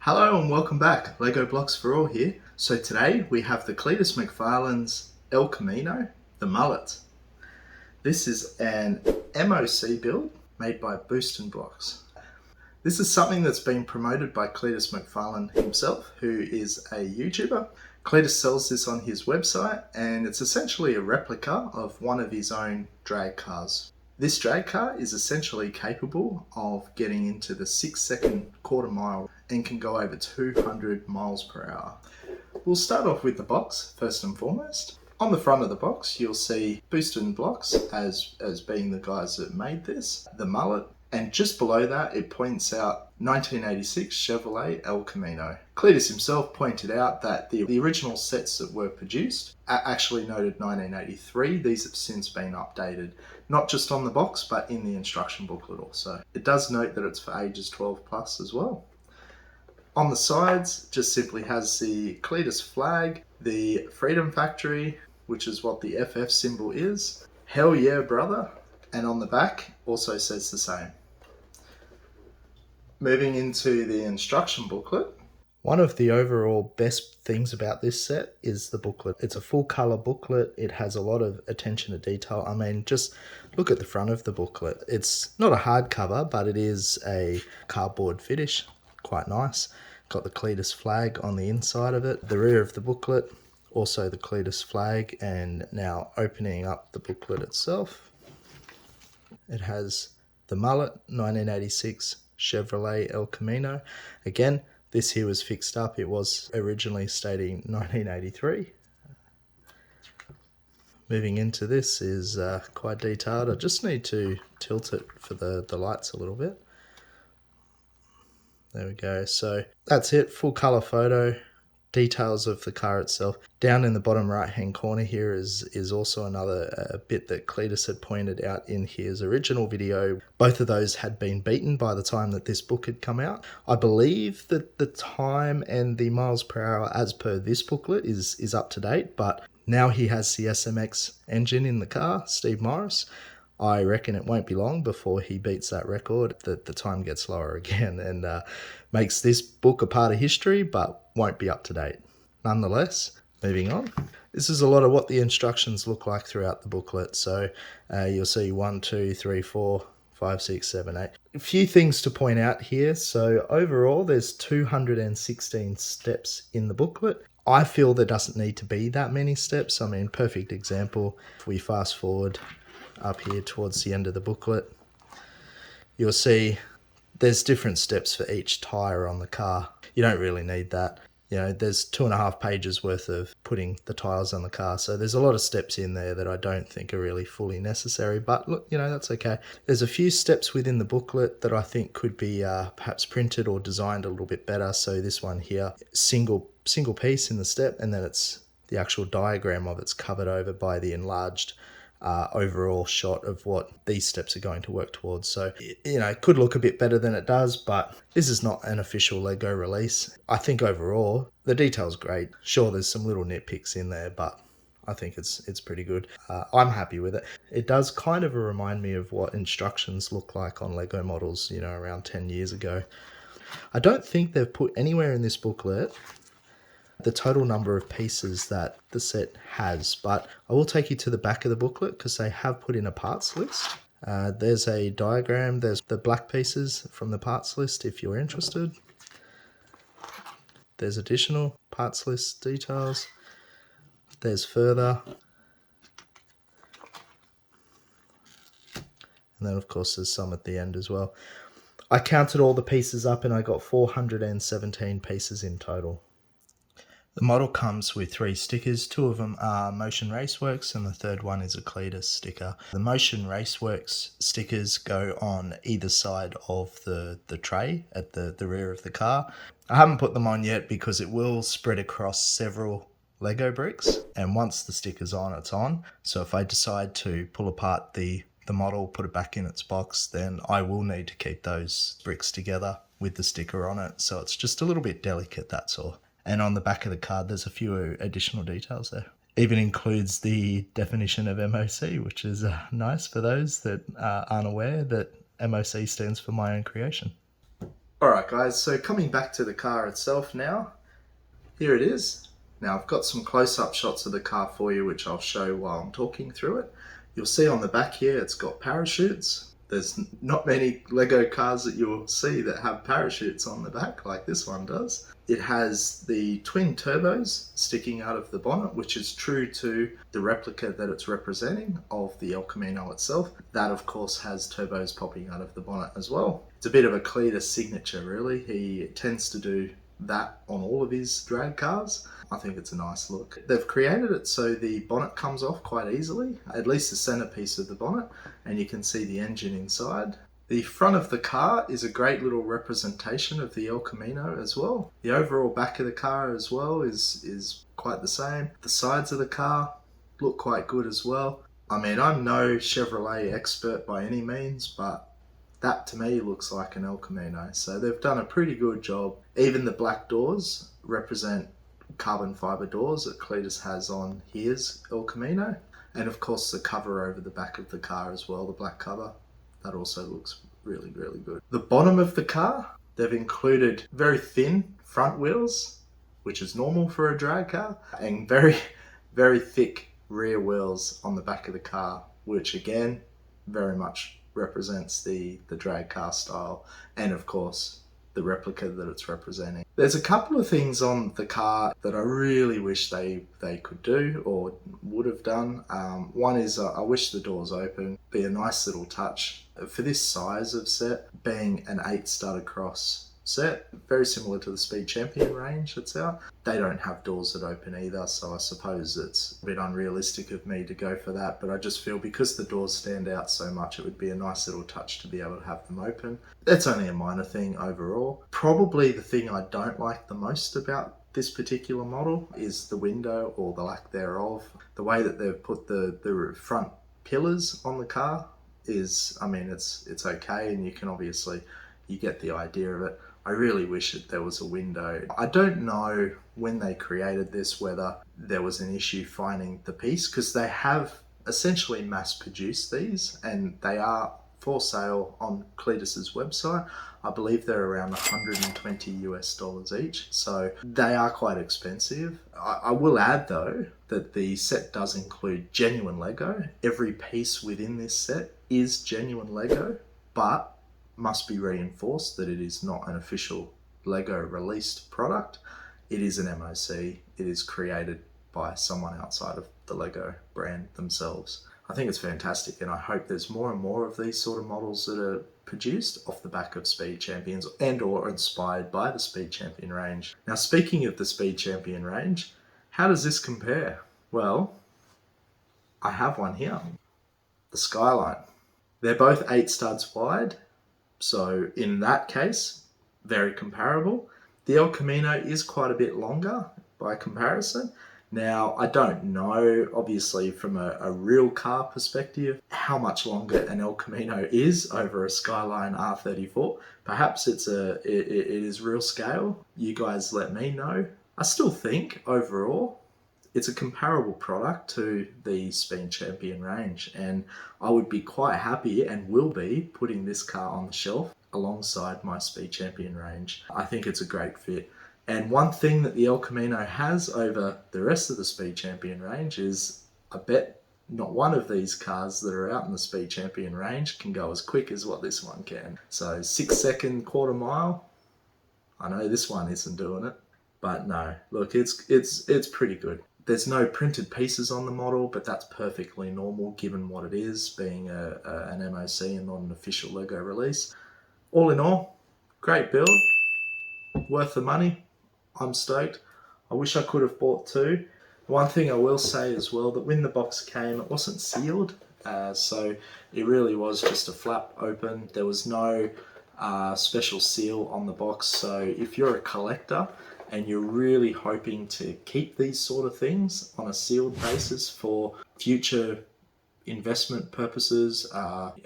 Hello and welcome back, Lego Blocks for All here. So today we have the Cleetus McFarland's El Camino, the Mullet. This is an MOC build made by Boostin' Blocks. This is something that's been promoted by Cleetus McFarland himself, who is a YouTuber. Cleetus sells this on his website and it's essentially a replica of one of his own drag cars. This drag car is essentially capable of getting into the 6-second quarter mile and can go over 200 miles per hour. We'll start off with the box first and foremost. On the front of the box you'll see Boostin' Blocks as being the guys that made this, the Mullet, and just below that it points out 1986 Chevrolet El Camino. Cleetus himself pointed out that the original sets that were produced actually noted 1983. These have since been updated, not just on the box but in the instruction booklet also. It does note that it's for ages 12 plus as well. On the sides just simply has the Cleetus flag, the Freedom Factory, which is what the FF symbol is, Hell Yeah Brother, and on the back also says the same. Moving into the instruction booklet. One of the overall best things about this set is the booklet. It's a full color booklet. It has a lot of attention to detail. I mean, just look at the front of the booklet. It's not a hardcover, but it is a cardboard finish. Quite nice. Got the Cleetus flag on the inside of it. The rear of the booklet, also the Cleetus flag, and now opening up the booklet itself, it has the Mullet 1986 Chevrolet El Camino. Again, this here was fixed up. It was originally stating 1983. Moving into this is quite detailed. I just need to tilt it for the lights a little bit. There we go. So that's it. Full color photo. Details of the car itself. Down in the bottom right hand corner here is also another bit that Cleetus had pointed out in his original video. Both of those had been beaten by the time that this book had come out. I believe that the time and the miles per hour as per this booklet is up to date, but now he has the SMX engine in the car, Steve Morris. I reckon it won't be long before he beats that record, that the time gets lower again and makes this book a part of history, but won't be up to date. Nonetheless, moving on. This is a lot of what the instructions look like throughout the booklet. So you'll see 1, 2, 3, 4, 5, 6, 7, 8. A few things to point out here. So overall, there's 216 steps in the booklet. I feel there doesn't need to be that many steps. I mean, perfect example, if we fast forward up here towards the end of the booklet, you'll see there's different steps for each tire on the car. You don't really need that. You know, there's 2.5 pages worth of putting the tires on the car, so there's a lot of steps in there that I don't think are really fully necessary, but look, you know, that's okay. There's a few steps within the booklet that I think could be perhaps printed or designed a little bit better. So this one here, single piece in the step, and then it's the actual diagram of it's covered over by the enlarged overall shot of what these steps are going to work towards. So, you know, it could look a bit better than it does, but this is not an official Lego release. I think overall the detail's great. Sure, there's some little nitpicks in there, but I think it's pretty good. I'm happy with it. It does kind of remind me of what instructions look like on Lego models, you know, around 10 years ago. I don't think they've put anywhere in this booklet the total number of pieces that the set has, but I will take you to the back of the booklet because they have put in a parts list. There's a diagram, there's the black pieces from the parts list if you're interested. There's additional parts list details. There's further. And then of course there's some at the end as well. I counted all the pieces up and I got 417 pieces in total. The model comes with 3 stickers. 2 of them are Motion Raceworks and the third one is a Cleetus sticker. The Motion Raceworks stickers go on either side of the tray at the rear of the car. I haven't put them on yet because it will spread across several Lego bricks, and once the sticker's on, it's on. So if I decide to pull apart the model, put it back in its box, then I will need to keep those bricks together with the sticker on it. So it's just a little bit delicate, that's all. And on the back of the card, there's a few additional details there. Even includes the definition of MOC, which is nice for those that aren't aware that MOC stands for my own creation. Alright guys, so coming back to the car itself now, here it is. Now I've got some close-up shots of the car for you which I'll show while I'm talking through it. You'll see on the back here it's got parachutes. There's not many Lego cars that you'll see that have parachutes on the back like this one does. It has the twin turbos sticking out of the bonnet, which is true to the replica that it's representing of the El Camino itself. That of course has turbos popping out of the bonnet as well. It's a bit of a Cleetus signature really. He tends to do that on all of his drag cars. I think it's a nice look. They've created it so the bonnet comes off quite easily, at least the centerpiece of the bonnet, and you can see the engine inside. The front of the car is a great little representation of the El Camino as well. The overall back of the car as well is quite the same. The sides of the car look quite good as well. I mean, I'm no Chevrolet expert by any means, but that to me looks like an El Camino. So they've done a pretty good job. Even the black doors represent carbon fiber doors that Cleetus has on his El Camino. And of course the cover over the back of the car as well, the black cover. That also looks really, really good. The bottom of the car, they've included very thin front wheels, which is normal for a drag car, and very, very thick rear wheels on the back of the car, which again, very much represents the drag car style, and of course, the replica that it's representing. There's a couple of things on the car that I really wish they could do or would have done. One is I wish the doors open. Be a nice little touch. For this size of set, being an 8-stud across set, very similar to the Speed Champion range that's out. They don't have doors that open either, so I suppose it's a bit unrealistic of me to go for that, but I just feel because the doors stand out so much, it would be a nice little touch to be able to have them open. That's only a minor thing overall. Probably the thing I don't like the most about this particular model is the window, or the lack thereof. The way that they've put the front pillars on the car is, I mean, it's okay, and you can obviously, you get the idea of it. I really wish that there was a window. I don't know when they created this whether there was an issue finding the piece, because they have essentially mass produced these and they are for sale on Cleetus's website. I believe they're around 120 US dollars each, so they are quite expensive. I will add though that the set does include genuine Lego. Every piece within this set is genuine Lego, but must be reinforced that it is not an official Lego released product. It is an MOC. It is created by someone outside of the Lego brand themselves. I think it's fantastic, and I hope there's more and more of these sort of models that are produced off the back of Speed Champions and or inspired by the Speed Champion range. Now, speaking of the Speed Champion range, how does this compare? Well, I have one here, the Skyline. They're both 8 studs wide, so in that case, very comparable. The El Camino is quite a bit longer by comparison. Now, I don't know, obviously, from a real car perspective, how much longer an El Camino is over a Skyline R34. Perhaps it is real scale. You guys let me know. I still think, overall, it's a comparable product to the Speed Champion range, and I would be quite happy and will be putting this car on the shelf alongside my Speed Champion range. I think it's a great fit. And one thing that the El Camino has over the rest of the Speed Champion range is, I bet not one of these cars that are out in the Speed Champion range can go as quick as what this one can. So 6-second quarter mile, I know this one isn't doing it, but no, look, it's pretty good. There's no printed pieces on the model, but that's perfectly normal given what it is, being an MOC and not an official Lego release. All in all, great build, worth the money. I'm stoked. I wish I could have bought two. One thing I will say as well, that when the box came, it wasn't sealed, so it really was just a flap open. There was no special seal on the box, so if you're a collector and you're really hoping to keep these sort of things on a sealed basis for future investment purposes,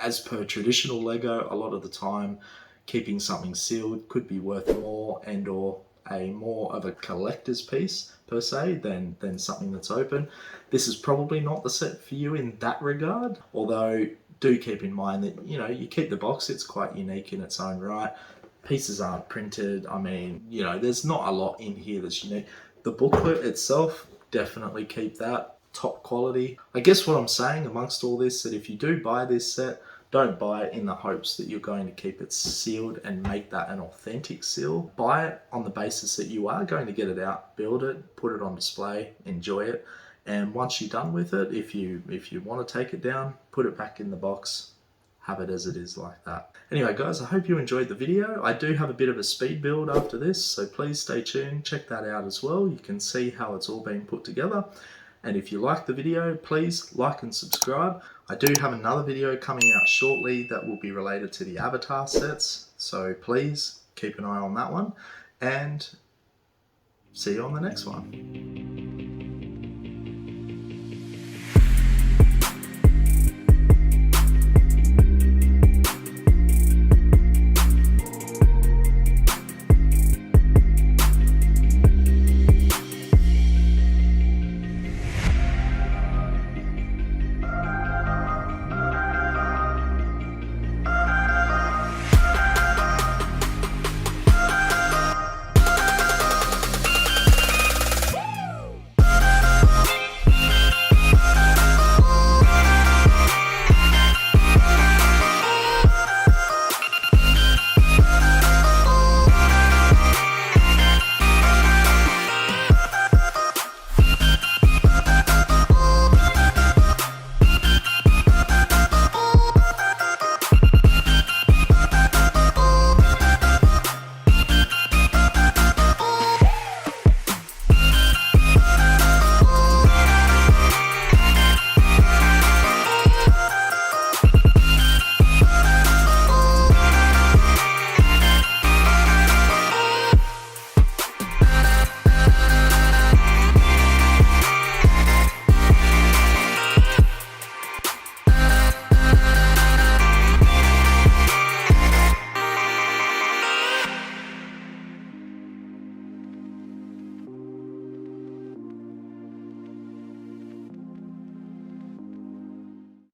as per traditional Lego, a lot of the time keeping something sealed could be worth more and or a more of a collector's piece per se than something that's open. This is probably not the set for you in that regard, although do keep in mind that, you know, you keep the box, it's quite unique in its own right. Pieces aren't printed. I mean, you know, there's not a lot in here that's unique. The booklet itself, definitely keep that top quality. I guess what I'm saying amongst all this, that if you do buy this set, don't buy it in the hopes that you're going to keep it sealed and make that an authentic seal. Buy it on the basis that you are going to get it out, build it, put it on display, enjoy it. And once you're done with it, if you want to take it down, put it back in the box, have it as it is, like that. Anyway guys, I hope you enjoyed the video. I do have a bit of a speed build after this, so please stay tuned, check that out as well. You can see how it's all been put together. And if you like the video, please like and subscribe. I do have another video coming out shortly that will be related to the avatar sets, so please keep an eye on that one, and see you on the next one.